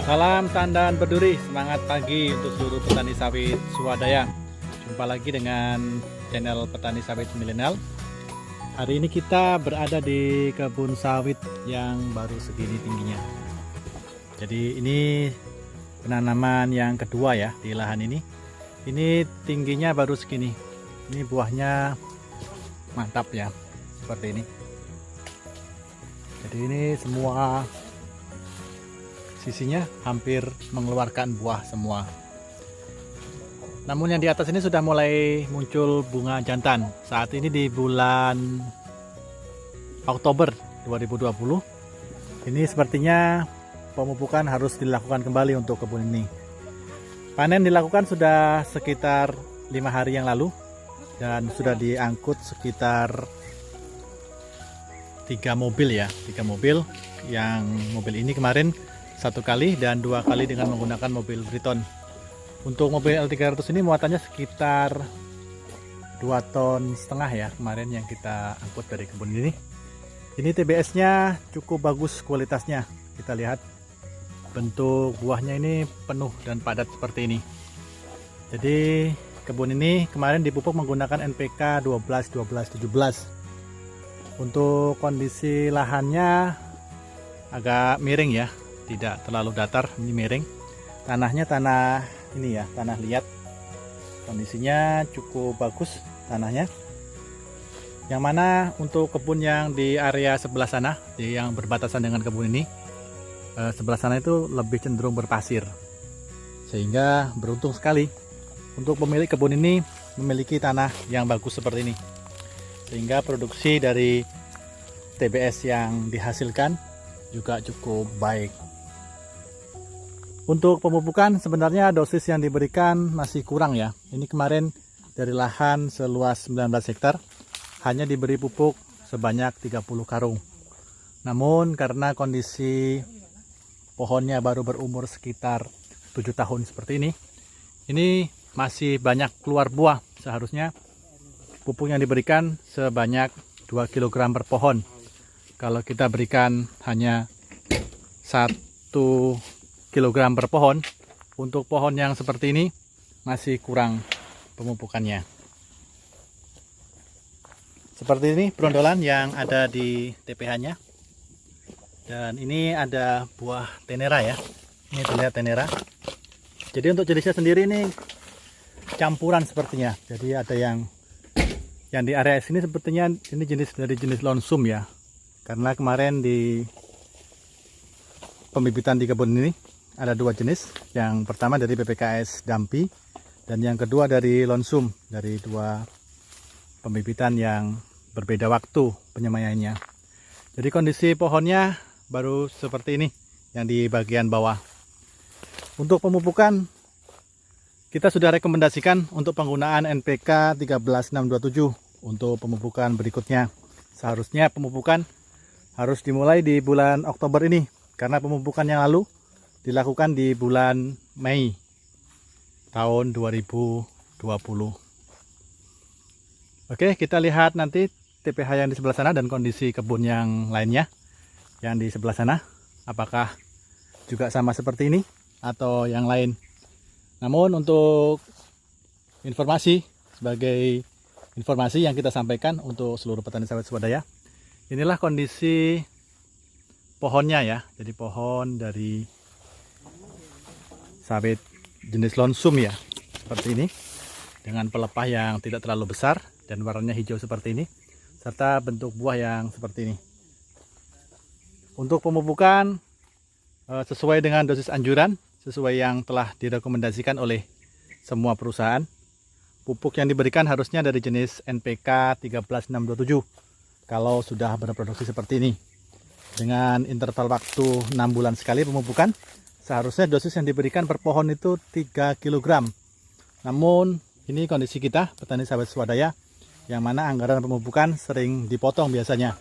Salam tandan berduri, semangat pagi untuk seluruh petani sawit swadaya. Jumpa lagi dengan channel Petani Sawit Milenial. Hari ini kita berada di kebun sawit yang baru segini tingginya. Jadi ini penanaman yang kedua ya di lahan ini. Ini tingginya baru segini. Ini buahnya mantap ya, seperti ini. Jadi ini semua sisinya hampir mengeluarkan buah semua. Namun yang di atas ini sudah mulai muncul bunga jantan. Saat ini di bulan Oktober 2020. Ini sepertinya pemupukan harus dilakukan kembali untuk kebun ini. Panen dilakukan sudah sekitar 5 hari yang lalu dan sudah diangkut sekitar 3 mobil ya, 3 mobil. Yang mobil ini kemarin 1 kali dan 2 kali dengan menggunakan mobil Briton. Untuk mobil L300 ini muatannya sekitar 2,5 ton ya kemarin yang kita angkut dari kebun ini. Ini TBS-nya cukup bagus kualitasnya. Kita lihat bentuk buahnya ini penuh dan padat seperti ini. Jadi kebun ini kemarin dipupuk menggunakan NPK 12, 12, 17. Untuk kondisi lahannya agak miring ya, tidak terlalu datar, ini miring. Tanahnya tanah ini ya, tanah liat. Kondisinya cukup bagus tanahnya. Yang mana untuk kebun yang di area sebelah sana, yang berbatasan dengan kebun ini, sebelah sana itu lebih cenderung berpasir. Sehingga beruntung sekali untuk pemilik kebun ini memiliki tanah yang bagus seperti ini. Sehingga produksi dari TBS yang dihasilkan juga cukup baik. Untuk pemupukan sebenarnya dosis yang diberikan masih kurang ya. Ini kemarin dari lahan seluas 19 hektar hanya diberi pupuk sebanyak 30 karung. Namun karena kondisi pohonnya baru berumur sekitar 7 tahun seperti ini masih banyak keluar buah. Seharusnya pupuk yang diberikan sebanyak 2 kg per pohon. Kalau kita berikan hanya 1 kg per pohon, untuk pohon yang seperti ini masih kurang pemupukannya. Seperti ini brondolan yang ada di TPH-nya. Dan ini ada buah tenera ya. Ini terlihat tenera. Jadi untuk jenisnya sendiri ini campuran sepertinya. Jadi ada yang di area sini sepertinya ini jenis lonsum ya. Karena kemarin di pembibitan di kebun ini ada 2 jenis. Yang pertama dari PPKS Dampi dan yang kedua dari lonsum, dari 2 pembibitan yang berbeda waktu penyamayainya. Jadi kondisi pohonnya baru seperti ini yang di bagian bawah. Untuk pemupukan kita sudah rekomendasikan untuk penggunaan NPK 13627 untuk pemupukan berikutnya. Seharusnya pemupukan harus dimulai di bulan Oktober ini karena pemupukan yang lalu dilakukan di bulan Mei tahun 2020. Oke, kita lihat nanti TPH yang di sebelah sana dan kondisi kebun yang lainnya yang di sebelah sana, apakah juga sama seperti ini atau yang lain. Namun untuk informasi, sebagai informasi yang kita sampaikan untuk seluruh petani sawit swadaya, inilah kondisi pohonnya ya. Jadi pohon dari sawit jenis lonsum ya, seperti ini, dengan pelepah yang tidak terlalu besar dan warnanya hijau seperti ini, serta bentuk buah yang seperti ini. Untuk pemupukan sesuai dengan dosis anjuran, sesuai yang telah direkomendasikan oleh semua perusahaan. Pupuk yang diberikan harusnya dari jenis NPK 13627 kalau sudah berproduksi seperti ini. Dengan interval waktu 6 bulan sekali pemupukan, seharusnya dosis yang diberikan per pohon itu 3 kg. Namun ini kondisi kita petani sawit swadaya yang mana anggaran pemupukan sering dipotong biasanya.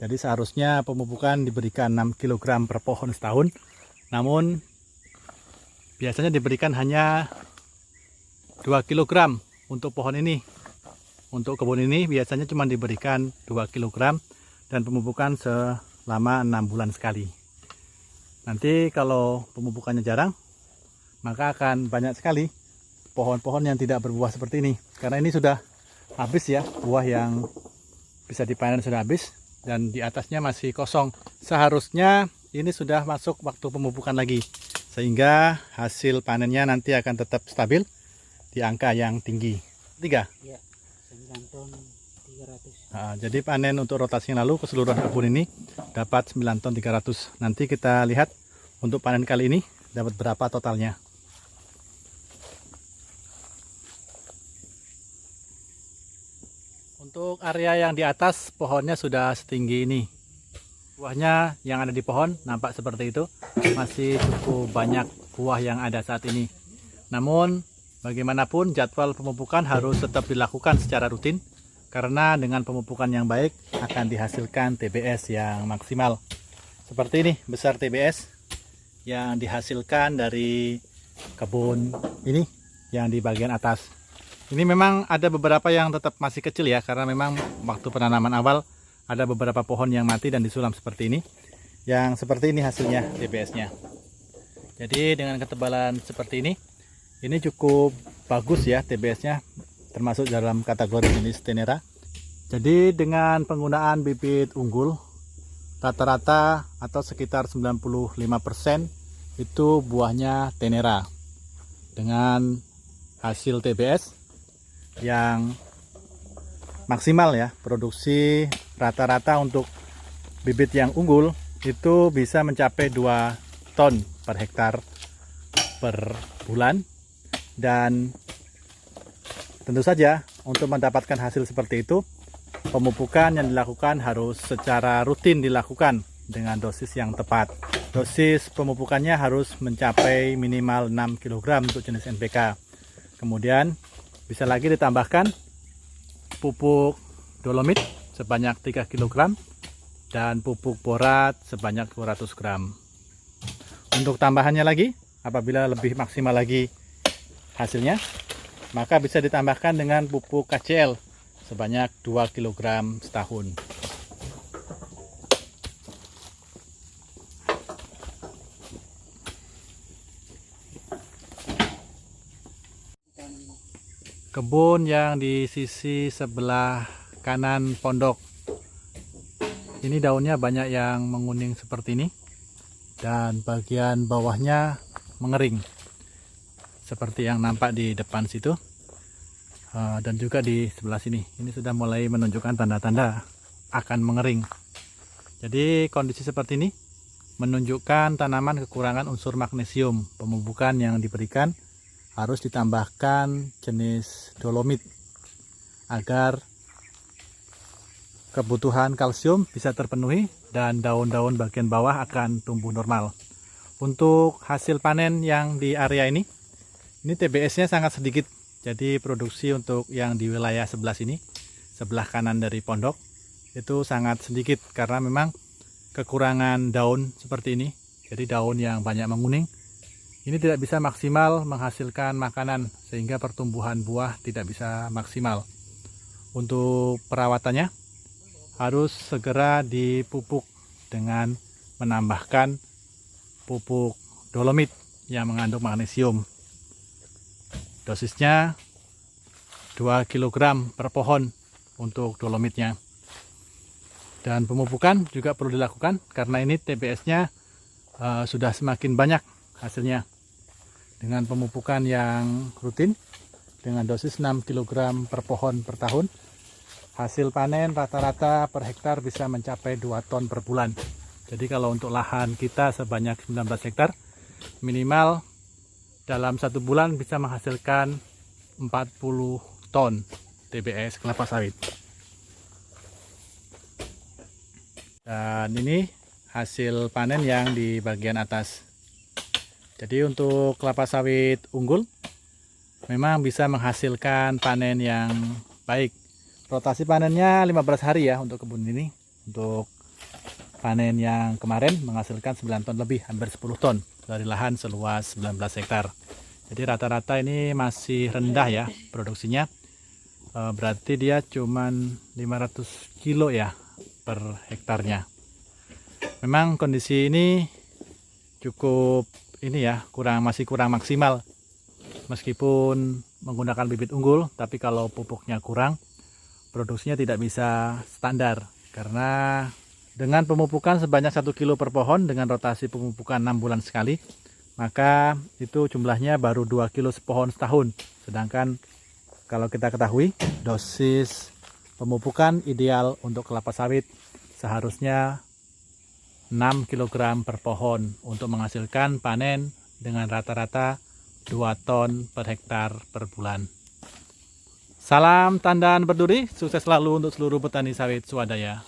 Jadi seharusnya pemupukan diberikan 6 kg per pohon setahun. Namun biasanya diberikan hanya 2 kg untuk pohon ini. Untuk kebun ini biasanya cuma diberikan 2 kg dan pemupukan selama 6 bulan sekali. Nanti kalau pemupukannya jarang, maka akan banyak sekali pohon-pohon yang tidak berbuah seperti ini. Karena ini sudah habis ya, buah yang bisa dipanen sudah habis dan di atasnya masih kosong. Seharusnya ini sudah masuk waktu pemupukan lagi, sehingga hasil panennya nanti akan tetap stabil di angka yang tinggi. 3? Ya, 9 ton 300. Nah, jadi panen untuk rotasi yang lalu keseluruhan kebun ini dapat 9 ton 300. Nanti kita lihat untuk panen kali ini dapat berapa totalnya. Untuk area yang di atas pohonnya sudah setinggi ini. Buahnya yang ada di pohon nampak seperti itu. Masih cukup banyak buah yang ada saat ini. Namun bagaimanapun jadwal pemupukan harus tetap dilakukan secara rutin. Karena dengan pemupukan yang baik akan dihasilkan TBS yang maksimal. Seperti ini besar TBS yang dihasilkan dari kebun ini yang di bagian atas. Ini memang ada beberapa yang tetap masih kecil ya, karena memang waktu penanaman awal ada beberapa pohon yang mati dan disulam seperti ini. Yang seperti ini hasilnya TBS-nya. Jadi dengan ketebalan seperti ini cukup bagus ya TBS-nya, termasuk dalam kategori jenis Tenera. Jadi dengan penggunaan bibit unggul rata-rata atau sekitar 95% itu buahnya Tenera dengan hasil TBS yang maksimal ya. Produksi rata-rata untuk bibit yang unggul itu bisa mencapai 2 ton per hektar per bulan. Dan tentu saja untuk mendapatkan hasil seperti itu, pemupukan yang dilakukan harus secara rutin dilakukan dengan dosis yang tepat. Dosis pemupukannya harus mencapai minimal 6 kg untuk jenis NPK. Kemudian bisa lagi ditambahkan pupuk dolomit sebanyak 3 kg dan pupuk borat sebanyak 200 gram. Untuk tambahannya lagi, apabila lebih maksimal lagi hasilnya, maka bisa ditambahkan dengan pupuk KCL sebanyak 2 kg setahun. Kebun yang di sisi sebelah kanan pondok ini daunnya banyak yang menguning seperti ini, dan bagian bawahnya mengering seperti yang nampak di depan situ, dan juga di sebelah sini. Ini sudah mulai menunjukkan tanda-tanda akan mengering. Jadi kondisi seperti ini menunjukkan tanaman kekurangan unsur magnesium. Pemupukan yang diberikan harus ditambahkan jenis dolomit agar kebutuhan kalsium bisa terpenuhi dan daun-daun bagian bawah akan tumbuh normal. Untuk hasil panen yang di area ini TBS-nya sangat sedikit. Jadi produksi untuk yang di wilayah sebelah sini, sebelah kanan dari pondok, itu sangat sedikit karena memang kekurangan daun seperti ini. Jadi daun yang banyak menguning ini tidak bisa maksimal menghasilkan makanan, sehingga pertumbuhan buah tidak bisa maksimal. Untuk perawatannya harus segera dipupuk dengan menambahkan pupuk dolomit yang mengandung magnesium. Dosisnya 2 kg per pohon untuk dolomitnya. Dan pemupukan juga perlu dilakukan karena ini TBS-nya sudah semakin banyak hasilnya. Dengan pemupukan yang rutin dengan dosis 6 kg per pohon per tahun, hasil panen rata-rata per hektar bisa mencapai 2 ton per bulan. Jadi kalau untuk lahan kita sebanyak 19 hektar, minimal dalam 1 bulan bisa menghasilkan 40 ton TBS kelapa sawit. Dan ini hasil panen yang di bagian atas. Jadi untuk kelapa sawit unggul memang bisa menghasilkan panen yang baik. Rotasi panennya 15 hari ya untuk kebun ini. Untuk panen yang kemarin menghasilkan 9 ton lebih, hampir 10 ton dari lahan seluas 19 hektar. Jadi rata-rata ini masih rendah ya produksinya. Berarti dia cuman 500 kilo ya per hektarnya. Memang kondisi ini cukup ini ya, masih kurang maksimal. Meskipun menggunakan bibit unggul, tapi kalau pupuknya kurang, produksinya tidak bisa standar. Karena dengan pemupukan sebanyak 1 kilo per pohon dengan rotasi pemupukan 6 bulan sekali, maka itu jumlahnya baru 2 kilo sepohon setahun. Sedangkan kalau kita ketahui dosis pemupukan ideal untuk kelapa sawit seharusnya 6 kg per pohon untuk menghasilkan panen dengan rata-rata 2 ton per hektar per bulan. Salam tandan berduri, sukses selalu untuk seluruh petani sawit swadaya.